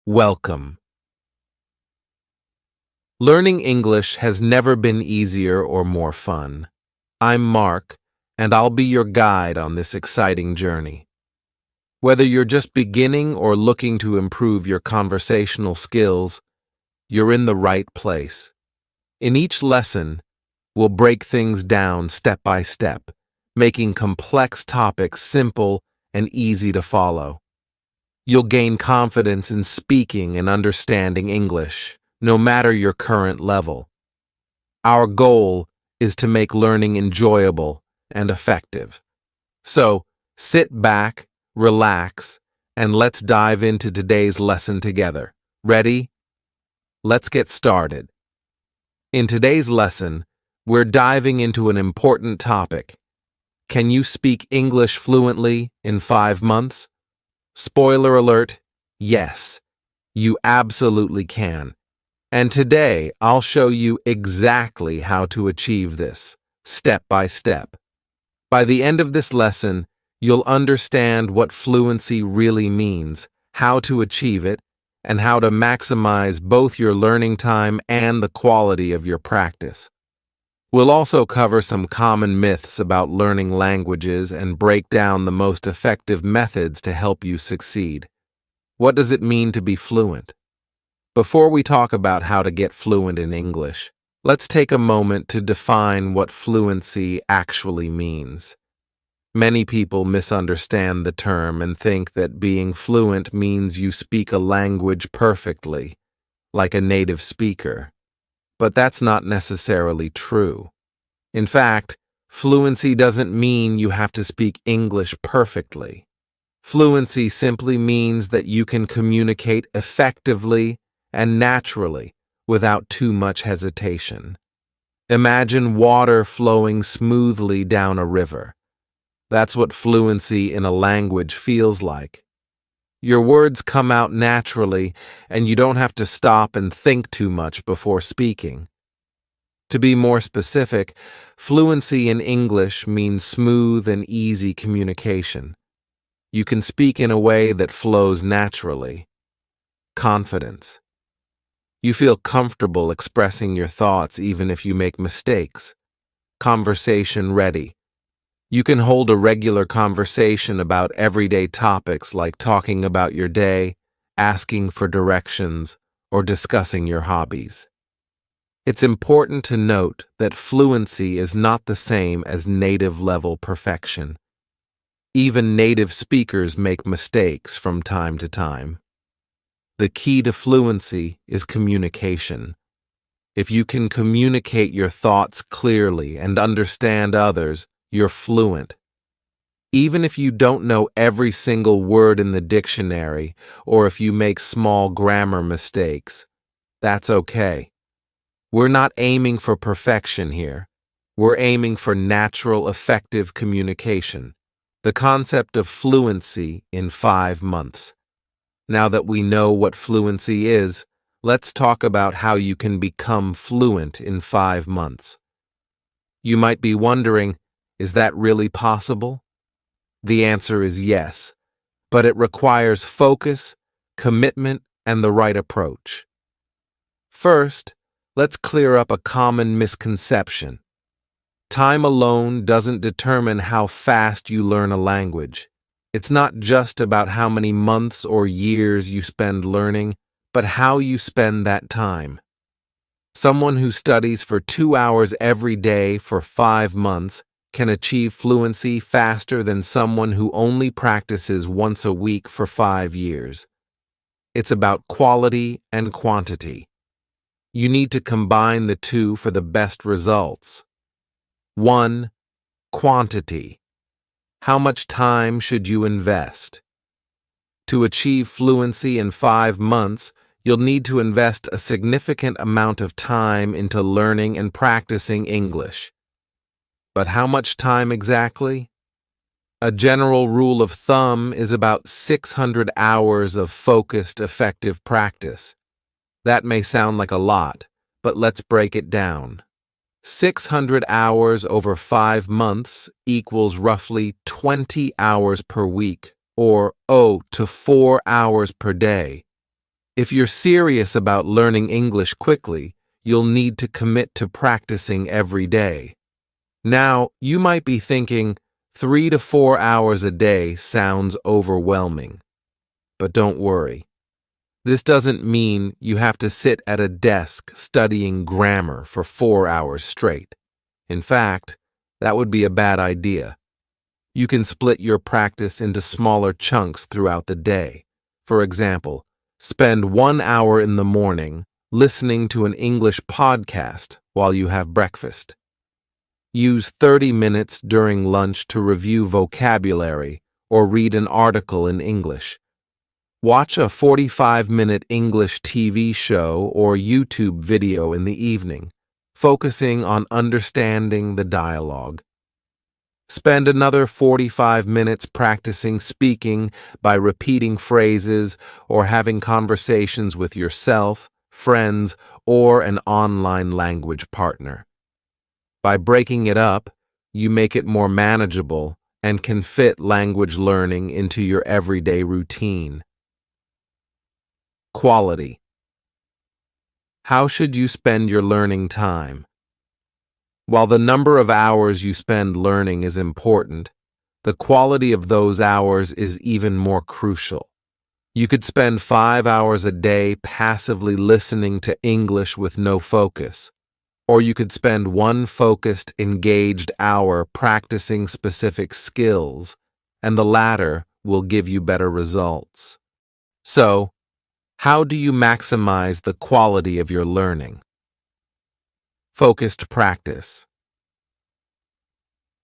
Welcome. Learning English has never been easier or more fun. I'm Mark, and I'll be your guide on this exciting journey. Whether you're just beginning or looking to improve your conversational skills, you're in the right place. In each lesson, we'll break things down step by step, making complex topics simple and easy to follow. You'll gain confidence in speaking and understanding English, no matter your current level. Our goal is to make learning enjoyable and effective. So, sit back, relax, and let's dive into today's lesson together. Ready? Let's get started. In today's lesson, we're diving into an important topic. Can you speak English fluently in 5 months? Spoiler alert, yes, you absolutely can. And today, I'll show you exactly how to achieve this, step by step. By the end of this lesson, you'll understand what fluency really means, how to achieve it, and how to maximize both your learning time and the quality of your practice. We'll also cover some common myths about learning languages and break down the most effective methods to help you succeed. What does it mean to be fluent? Before we talk about how to get fluent in English, let's take a moment to define what fluency actually means. Many people misunderstand the term and think that being fluent means you speak a language perfectly, like a native speaker. But that's not necessarily true. In fact, fluency doesn't mean you have to speak English perfectly. Fluency simply means that you can communicate effectively and naturally without too much hesitation. Imagine water flowing smoothly down a river. That's what fluency in a language feels like. Your words come out naturally, and you don't have to stop and think too much before speaking. To be more specific, fluency in English means smooth and easy communication. You can speak in a way that flows naturally. Confidence. You feel comfortable expressing your thoughts even if you make mistakes. Conversation ready. You can hold a regular conversation about everyday topics like talking about your day, asking for directions, or discussing your hobbies. It's important to note that fluency is not the same as native-level perfection. Even native speakers make mistakes from time to time. The key to fluency is communication. If you can communicate your thoughts clearly and understand others, you're fluent. Even if you don't know every single word in the dictionary, or if you make small grammar mistakes, that's okay. We're not aiming for perfection here. We're aiming for natural, effective communication. The concept of fluency in 5 months. Now that we know what fluency is, let's talk about how you can become fluent in 5 months. You might be wondering, is that really possible? The answer is yes, but it requires focus, commitment, and the right approach. First, let's clear up a common misconception. Time alone doesn't determine how fast you learn a language. It's not just about how many months or years you spend learning, but how you spend that time. Someone who studies for 2 hours every day for 5 months can achieve fluency faster than someone who only practices once a week for 5 years. It's about quality and quantity. You need to combine the two for the best results. 1. Quantity. How much time should you invest? To achieve fluency in 5 months, you'll need to invest a significant amount of time into learning and practicing English. But how much time exactly? A general rule of thumb is about 600 hours of focused, effective practice. That may sound like a lot, but let's break it down. 600 hours over 5 months equals roughly 20 hours per week, or 0 to 4 hours per day. If you're serious about learning English quickly, you'll need to commit to practicing every day. Now, you might be thinking, 3 to 4 hours a day sounds overwhelming. But don't worry. This doesn't mean you have to sit at a desk studying grammar for 4 hours straight. In fact, that would be a bad idea. You can split your practice into smaller chunks throughout the day. For example, spend 1 hour in the morning listening to an English podcast while you have breakfast. Use 30 minutes during lunch to review vocabulary or read an article in English. Watch a 45-minute English TV show or YouTube video in the evening, focusing on understanding the dialogue. Spend another 45 minutes practicing speaking by repeating phrases or having conversations with yourself, friends, or an online language partner. By breaking it up, you make it more manageable and can fit language learning into your everyday routine. Quality. How should you spend your learning time? While the number of hours you spend learning is important, the quality of those hours is even more crucial. You could spend 5 hours a day passively listening to English with no focus, or you could spend one focused, engaged hour practicing specific skills, and the latter will give you better results. So, how do you maximize the quality of your learning? Focused practice.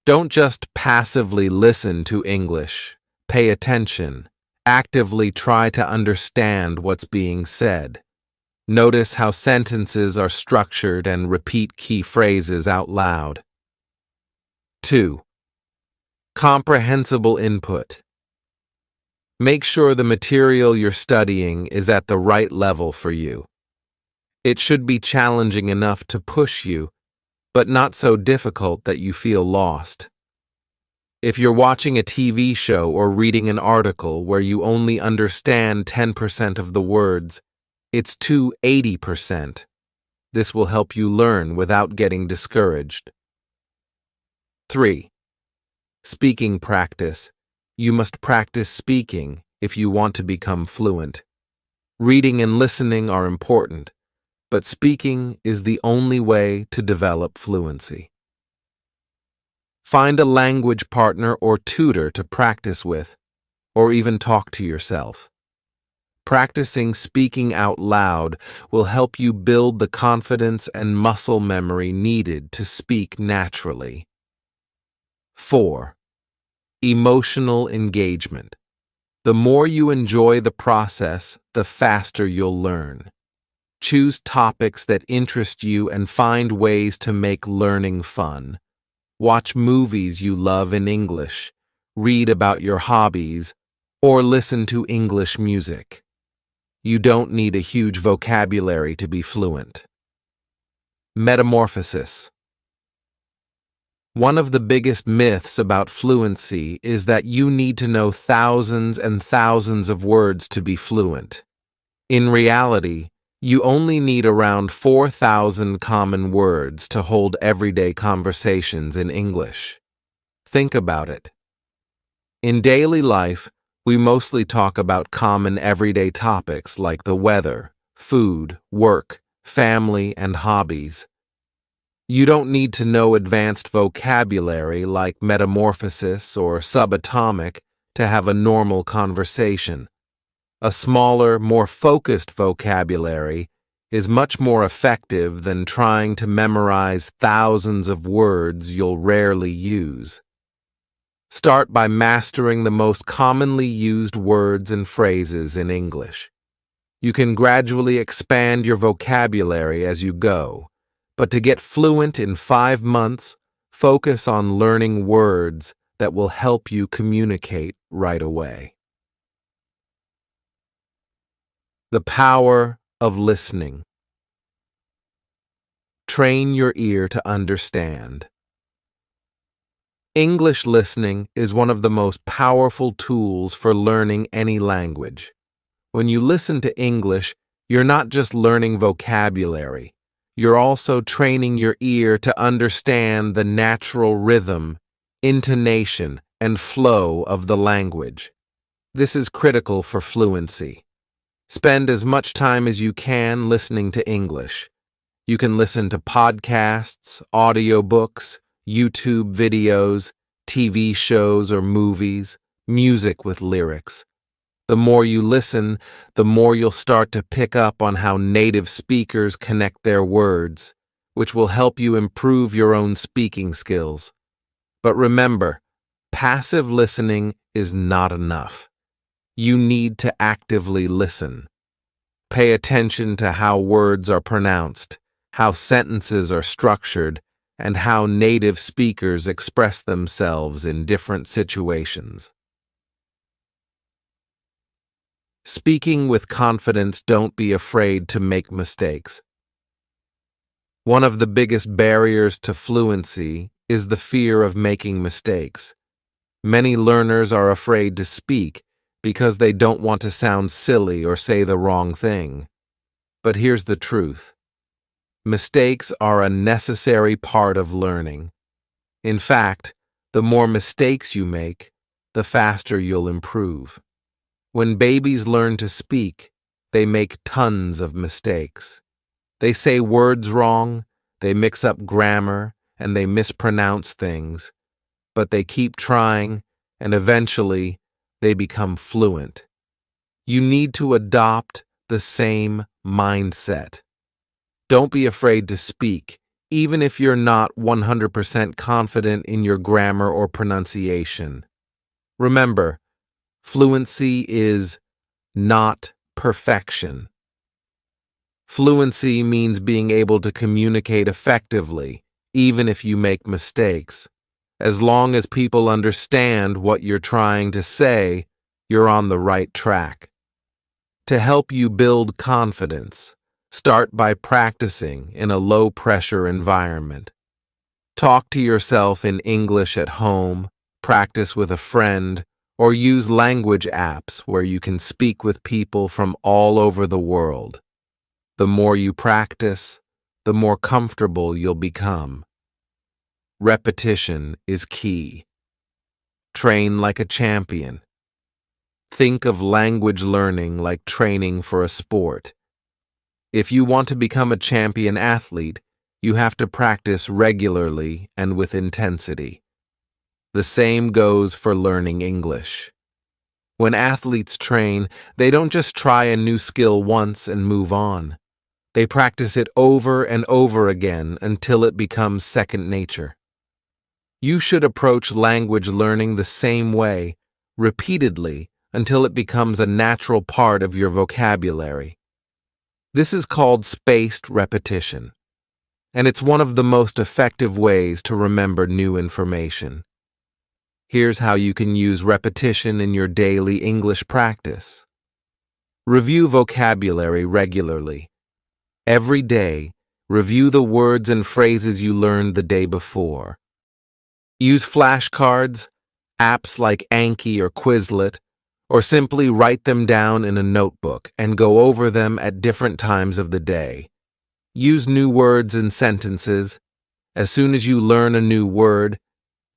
Don't just passively listen to English. Pay attention. Actively try to understand what's being said. Notice how sentences are structured and repeat key phrases out loud. 2. Comprehensible input. Make sure the material you're studying is at the right level for you. It should be challenging enough to push you, but not so difficult that you feel lost. If you're watching a TV show or reading an article where you only understand 10% of the words, it's to 80%. This will help you learn without getting discouraged. 3. Speaking practice. You must practice speaking if you want to become fluent. Reading and listening are important, but speaking is the only way to develop fluency. Find a language partner or tutor to practice with, or even talk to yourself. Practicing speaking out loud will help you build the confidence and muscle memory needed to speak naturally. 4. Emotional engagement. The more you enjoy the process, the faster you'll learn. Choose topics that interest you and find ways to make learning fun. Watch movies you love in English, read about your hobbies, or listen to English music. You don't need a huge vocabulary to be fluent. Metamorphosis. One of the biggest myths about fluency is that you need to know thousands and thousands of words to be fluent. In reality, you only need around 4,000 common words to hold everyday conversations in English. Think about it. In daily life, we mostly talk about common everyday topics like the weather, food, work, family, and hobbies. You don't need to know advanced vocabulary like metamorphosis or subatomic to have a normal conversation. A smaller, more focused vocabulary is much more effective than trying to memorize thousands of words you'll rarely use. Start by mastering the most commonly used words and phrases in English. You can gradually expand your vocabulary as you go, but to get fluent in 5 months, focus on learning words that will help you communicate right away. The power of listening. Train your ear to understand. English listening is one of the most powerful tools for learning any language. When you listen to English, You're not just learning vocabulary, you're also training your ear to understand the natural rhythm, intonation, and flow of the language. This is critical for fluency. Spend as much time as you can listening to English. You can listen to podcasts, audiobooks, YouTube videos, TV shows or movies, music with lyrics. The more you listen, the more you'll start to pick up on how native speakers connect their words, which will help you improve your own speaking skills. But remember, passive listening is not enough. You need to actively listen. Pay attention to how words are pronounced, how sentences are structured, and how native speakers express themselves in different situations. Speaking with confidence, don't be afraid to make mistakes. One of the biggest barriers to fluency is the fear of making mistakes. Many learners are afraid to speak because they don't want to sound silly or say the wrong thing. But here's the truth. Mistakes are a necessary part of learning. In fact, the more mistakes you make, the faster you'll improve. When babies learn to speak, they make tons of mistakes. They say words wrong, they mix up grammar, and they mispronounce things. But they keep trying, and eventually, they become fluent. You need to adopt the same mindset. Don't be afraid to speak, even if you're not 100% confident in your grammar or pronunciation. Remember, fluency is not perfection. Fluency means being able to communicate effectively, even if you make mistakes. As long as people understand what you're trying to say, you're on the right track. To help you build confidence, start by practicing in a low-pressure environment. Talk to yourself in English at home, practice with a friend, or use language apps where you can speak with people from all over the world. The more you practice, the more comfortable you'll become. Repetition is key. Train like a champion. Think of language learning like training for a sport. If you want to become a champion athlete, you have to practice regularly and with intensity. The same goes for learning English. When athletes train, they don't just try a new skill once and move on. They practice it over and over again until it becomes second nature. You should approach language learning the same way, repeatedly, until it becomes a natural part of your vocabulary. This is called spaced repetition, and it's one of the most effective ways to remember new information. Here's how you can use repetition in your daily English practice. Review vocabulary regularly. Every day, review the words and phrases you learned the day before. Use flashcards, apps like Anki or Quizlet, or simply write them down in a notebook and go over them at different times of the day. Use new words and sentences. As soon as you learn a new word,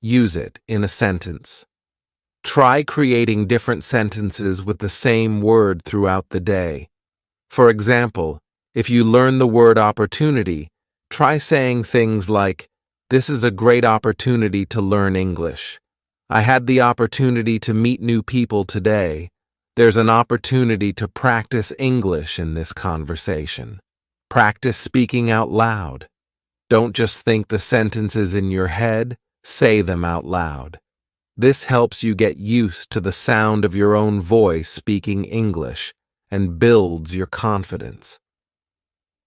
use it in a sentence. Try creating different sentences with the same word throughout the day. For example, if you learn the word opportunity, try saying things like, "This is a great opportunity to learn English. I had the opportunity to meet new people today. There's an opportunity to practice English in this conversation." Practice speaking out loud. Don't just think the sentences in your head, say them out loud. This helps you get used to the sound of your own voice speaking English and builds your confidence.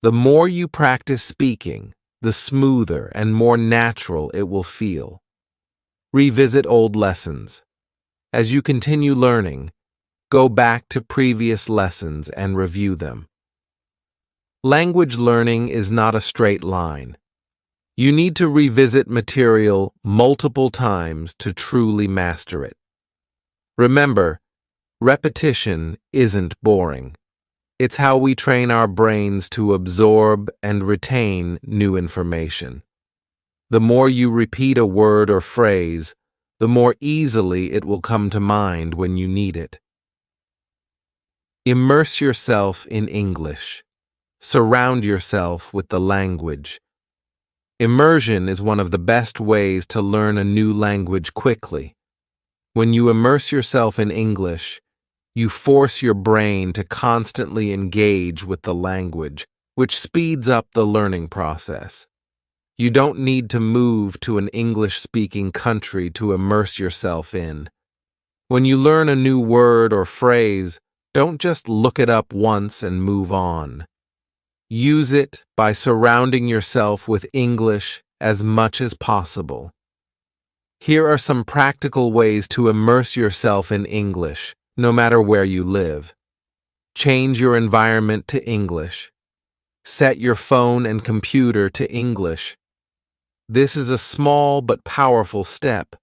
The more you practice speaking, the smoother and more natural it will feel. Revisit old lessons. As you continue learning, go back to previous lessons and review them. Language learning is not a straight line. You need to revisit material multiple times to truly master it. Remember, repetition isn't boring. It's how we train our brains to absorb and retain new information. The more you repeat a word or phrase, the more easily it will come to mind when you need it. Immerse yourself in English. Surround yourself with the language. Immersion is one of the best ways to learn a new language quickly. When you immerse yourself in English, you force your brain to constantly engage with the language, which speeds up the learning process. You don't need to move to an English-speaking country to immerse yourself in. When you learn a new word or phrase, don't just look it up once and move on. Use it by surrounding yourself with English as much as possible. Here are some practical ways to immerse yourself in English, no matter where you live. Change your environment to English. Set your phone and computer to English. This is a small but powerful step.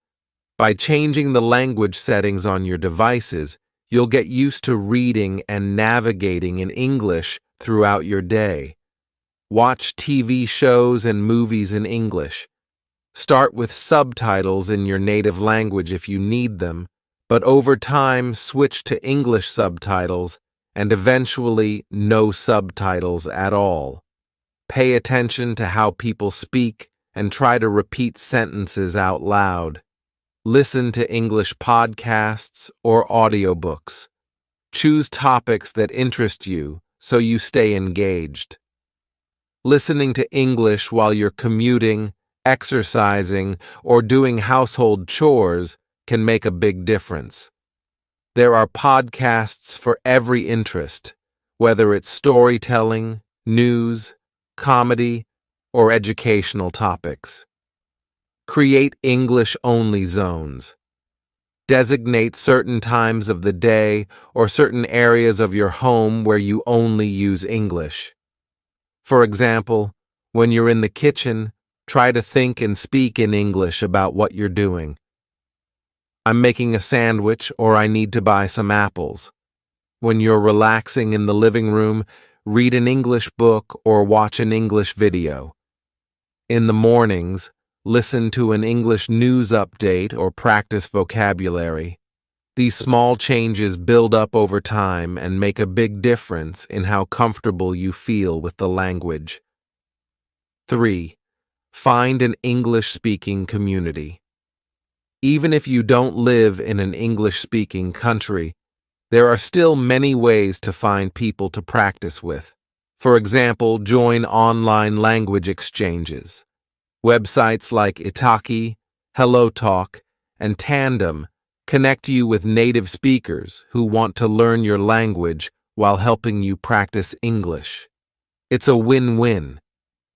By changing the language settings on your devices, you'll get used to reading and navigating in English throughout your day. Watch TV shows and movies in English. Start with subtitles in your native language if you need them, but over time switch to English subtitles and eventually no subtitles at all. Pay attention to how people speak and try to repeat sentences out loud. Listen to English podcasts or audiobooks. Choose topics that interest you so you stay engaged. Listening to English while you're commuting, exercising, or doing household chores can make a big difference. There are podcasts for every interest, whether it's storytelling, news, comedy, or educational topics. Create English-only zones. Designate certain times of the day or certain areas of your home where you only use English. For example, when you're in the kitchen, try to think and speak in English about what you're doing. I'm making a sandwich, or I need to buy some apples. When you're relaxing in the living room, read an English book or watch an English video. In the mornings, listen to an English news update or practice vocabulary. These small changes build up over time and make a big difference in how comfortable you feel with the language. 3. Find an English-speaking community. Even if you don't live in an English-speaking country, there are still many ways to find people to practice with. For example, join online language exchanges. Websites like Italki, HelloTalk, and Tandem connect you with native speakers who want to learn your language while helping you practice English. It's a win-win.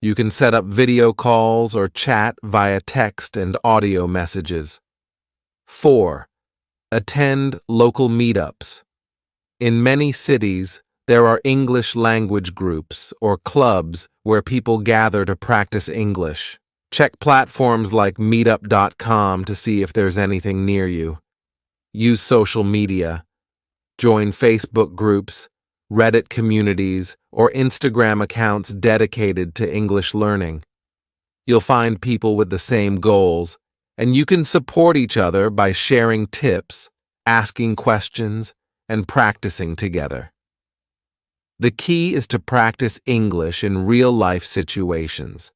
You can set up video calls or chat via text and audio messages. 4. Attend local meetups. In many cities, there are English language groups or clubs where people gather to practice English. Check platforms like meetup.com to see if there's anything near you. Use social media. Join Facebook groups, Reddit communities, or Instagram accounts dedicated to English learning. You'll find people with the same goals, and you can support each other by sharing tips, asking questions, and practicing together. The key is to practice English in real-life situations.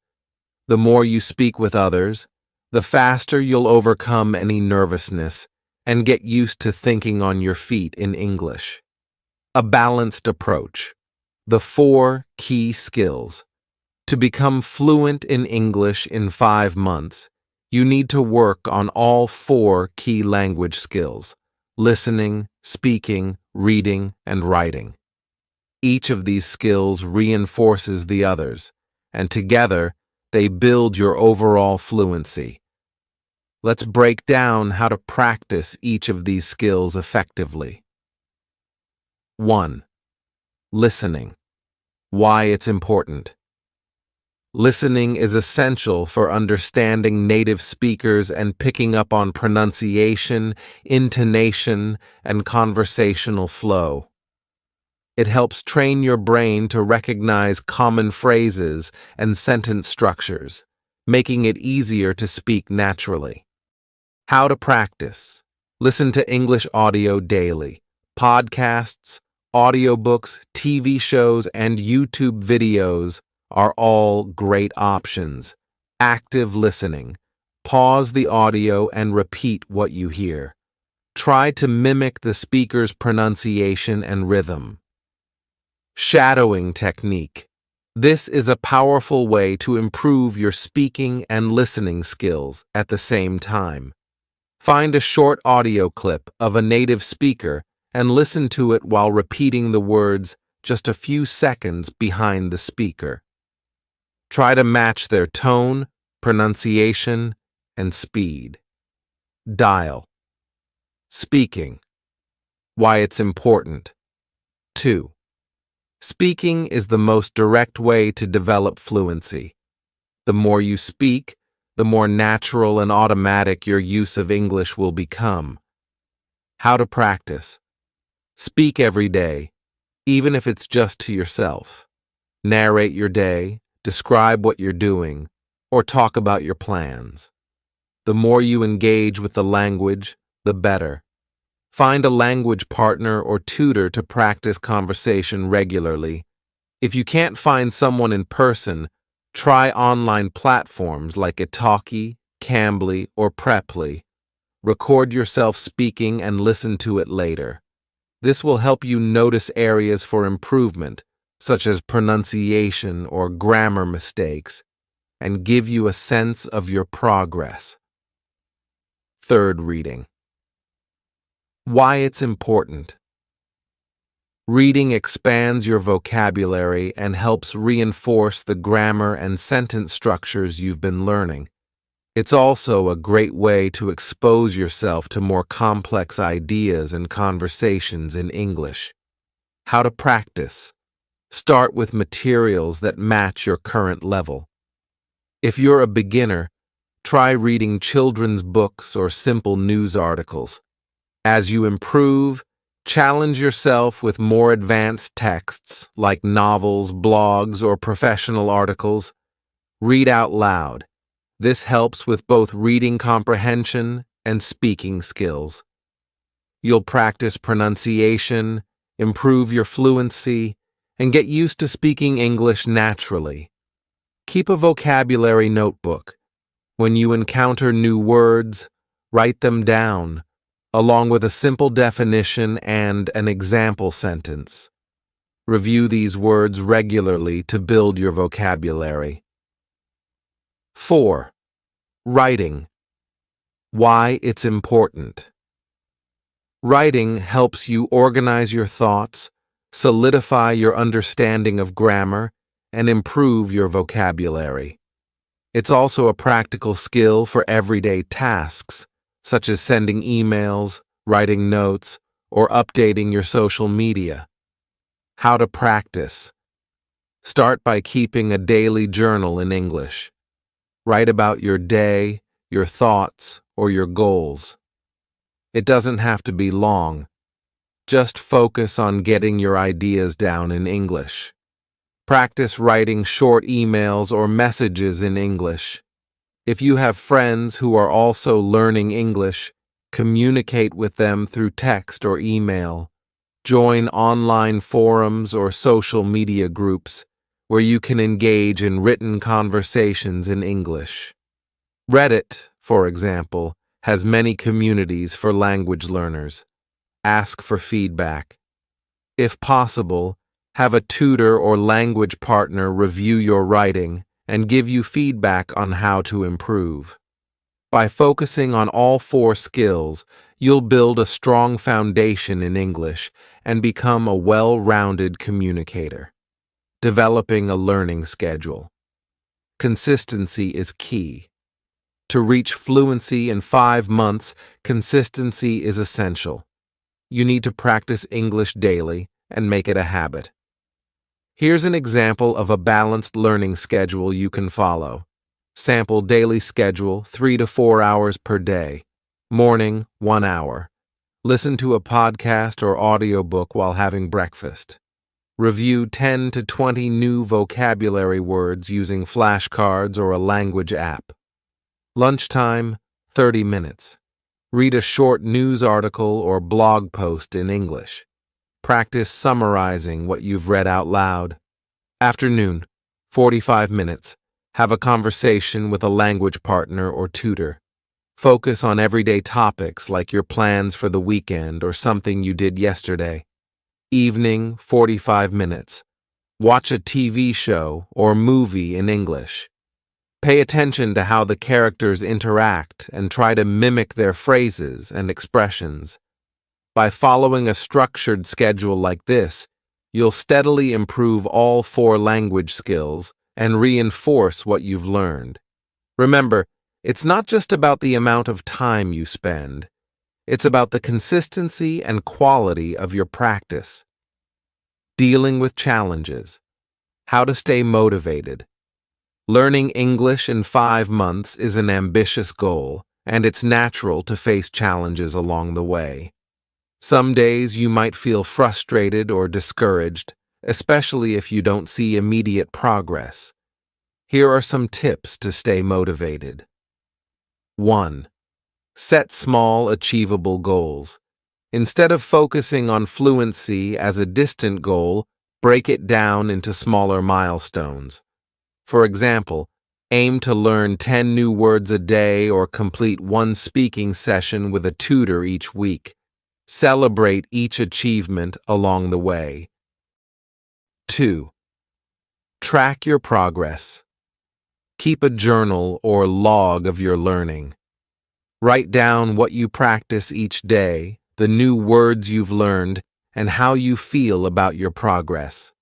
The more you speak with others, the faster you'll overcome any nervousness and get used to thinking on your feet in English. A balanced approach. The 4 key skills. To become fluent in English in 5 months, you need to work on all 4 key language skills: listening, speaking, reading, and writing. Each of these skills reinforces the others, and together, they build your overall fluency. Let's break down how to practice each of these skills effectively. 1. Listening. Why it's important. Listening is essential for understanding native speakers and picking up on pronunciation, intonation, and conversational flow. It helps train your brain to recognize common phrases and sentence structures, making it easier to speak naturally. How to practice. Listen to English audio daily. Podcasts, audiobooks, TV shows, and YouTube videos are all great options. Active listening. Pause the audio and repeat what you hear. Try to mimic the speaker's pronunciation and rhythm. Shadowing technique. This is a powerful way to improve your speaking and listening skills at the same time. Find a short audio clip of a native speaker and listen to it while repeating the words just a few seconds behind the speaker. Try to match their tone, pronunciation, and speed. Dial. Speaking. Why it's important. 2. Speaking is the most direct way to develop fluency. The more you speak, the more natural and automatic your use of English will become. How to practice. Speak every day, even if it's just to yourself. Narrate your day, describe what you're doing, or talk about your plans. The more you engage with the language, the better. Find a language partner or tutor to practice conversation regularly. If you can't find someone in person, try online platforms like Italki, Cambly, or Preply. Record yourself speaking and listen to it later. This will help you notice areas for improvement, such as pronunciation or grammar mistakes, and give you a sense of your progress. Third reading. Why it's important. Reading expands your vocabulary and helps reinforce the grammar and sentence structures you've been learning. It's also a great way to expose yourself to more complex ideas and conversations in English. How to practice. Start with materials that match your current level. If you're a beginner, try reading children's books or simple news articles. As you improve, challenge yourself with more advanced texts like novels, blogs, or professional articles. Read out loud. This helps with both reading comprehension and speaking skills. You'll practice pronunciation, improve your fluency, and get used to speaking English naturally. Keep a vocabulary notebook. When you encounter new words, write them down, along with a simple definition and an example sentence. Review these words regularly to build your vocabulary. 4. Writing. Why it's important. Writing helps you organize your thoughts, solidify your understanding of grammar, and improve your vocabulary. It's also a practical skill for everyday tasks, such as sending emails, writing notes, or updating your social media. How to practice. Start by keeping a daily journal in English. Write about your day, your thoughts, or your goals. It doesn't have to be long. Just focus on getting your ideas down in English. Practice writing short emails or messages in English. If you have friends who are also learning English, communicate with them through text or email. Join online forums or social media groups where you can engage in written conversations in English. Reddit, for example, has many communities for language learners. Ask for feedback. If possible, have a tutor or language partner review your writing and give you feedback on how to improve. By focusing on all 4 skills, you'll build a strong foundation in English and become a well-rounded communicator. Developing a learning schedule. Consistency is key. To reach fluency in 5 months, consistency is essential. You need to practice English daily and make it a habit. Here's an example of a balanced learning schedule you can follow. Sample daily schedule 3 to 4 hours per day. Morning, 1 hour. Listen to a podcast or audiobook while having breakfast. Review 10 to 20 new vocabulary words using flashcards or a language app. Lunchtime, 30 minutes. Read a short news article or blog post in English. Practice summarizing what you've read out loud. Afternoon, 45 minutes. Have a conversation with a language partner or tutor. Focus on everyday topics like your plans for the weekend or something you did yesterday. Evening, 45 minutes. Watch a TV show or movie in English. Pay attention to how the characters interact and try to mimic their phrases and expressions. By following a structured schedule like this, you'll steadily improve all 4 language skills and reinforce what you've learned. Remember, it's not just about the amount of time you spend. It's about the consistency and quality of your practice. Dealing with challenges. How to stay motivated. Learning English in 5 months is an ambitious goal, and it's natural to face challenges along the way. Some days you might feel frustrated or discouraged, especially if you don't see immediate progress. Here are some tips to stay motivated. 1. Set small, achievable goals. Instead of focusing on fluency as a distant goal, break it down into smaller milestones. For example, aim to learn 10 new words a day or complete 1 speaking session with a tutor each week. Celebrate each achievement along the way. 2. Track your progress. Keep a journal or log of your learning. Write down what you practice each day, the new words you've learned, and how you feel about your progress.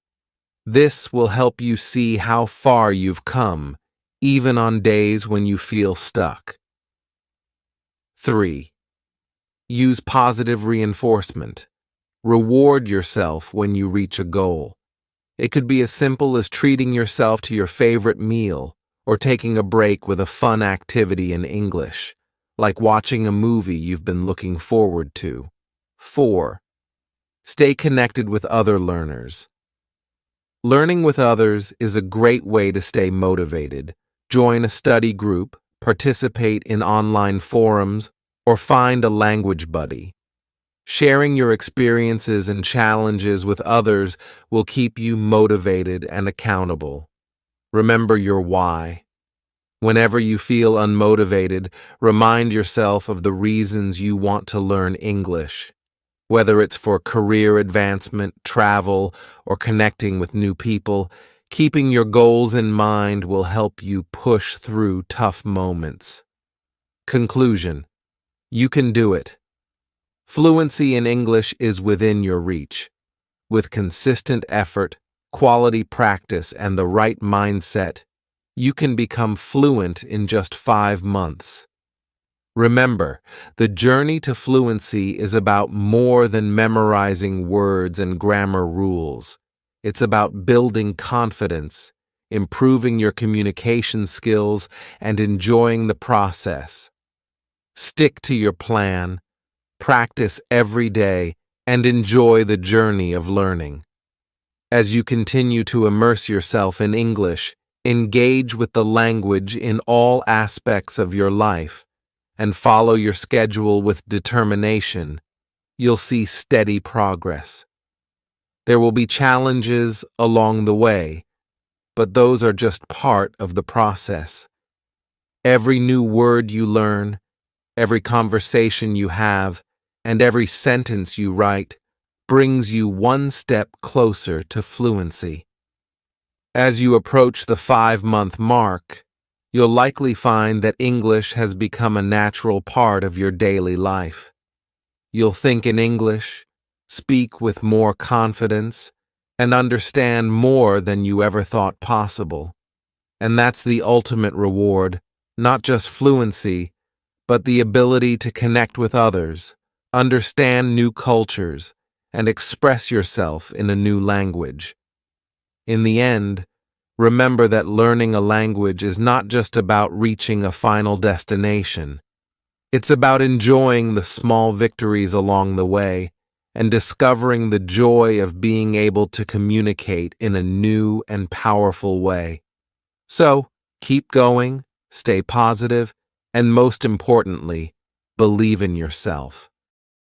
This will help you see how far you've come, even on days when you feel stuck. 3. Use positive reinforcement. Reward yourself when you reach a goal. It could be as simple as treating yourself to your favorite meal or taking a break with a fun activity in English, like watching a movie you've been looking forward to. 4. Stay connected with other learners. Learning with others is a great way to stay motivated. Join a study group, participate in online forums, or find a language buddy. Sharing your experiences and challenges with others will keep you motivated and accountable. Remember your why. Whenever you feel unmotivated, remind yourself of the reasons you want to learn English. Whether it's for career advancement, travel, or connecting with new people, keeping your goals in mind will help you push through tough moments. Conclusion: you can do it. Fluency in English is within your reach. With consistent effort, quality practice, and the right mindset, you can become fluent in just 5 months. Remember, the journey to fluency is about more than memorizing words and grammar rules. It's about building confidence, improving your communication skills, and enjoying the process. Stick to your plan, practice every day, and enjoy the journey of learning. As you continue to immerse yourself in English, engage with the language in all aspects of your life, and follow your schedule with determination, you'll see steady progress. There will be challenges along the way, but those are just part of the process. Every new word you learn, every conversation you have, and every sentence you write brings you one step closer to fluency. As you approach the 5-month mark, you'll likely find that English has become a natural part of your daily life. You'll think in English, speak with more confidence, and understand more than you ever thought possible. And that's the ultimate reward, not just fluency, but the ability to connect with others, understand new cultures, and express yourself in a new language. In the end, remember that learning a language is not just about reaching a final destination. It's about enjoying the small victories along the way and discovering the joy of being able to communicate in a new and powerful way. So, keep going, stay positive, and most importantly, believe in yourself.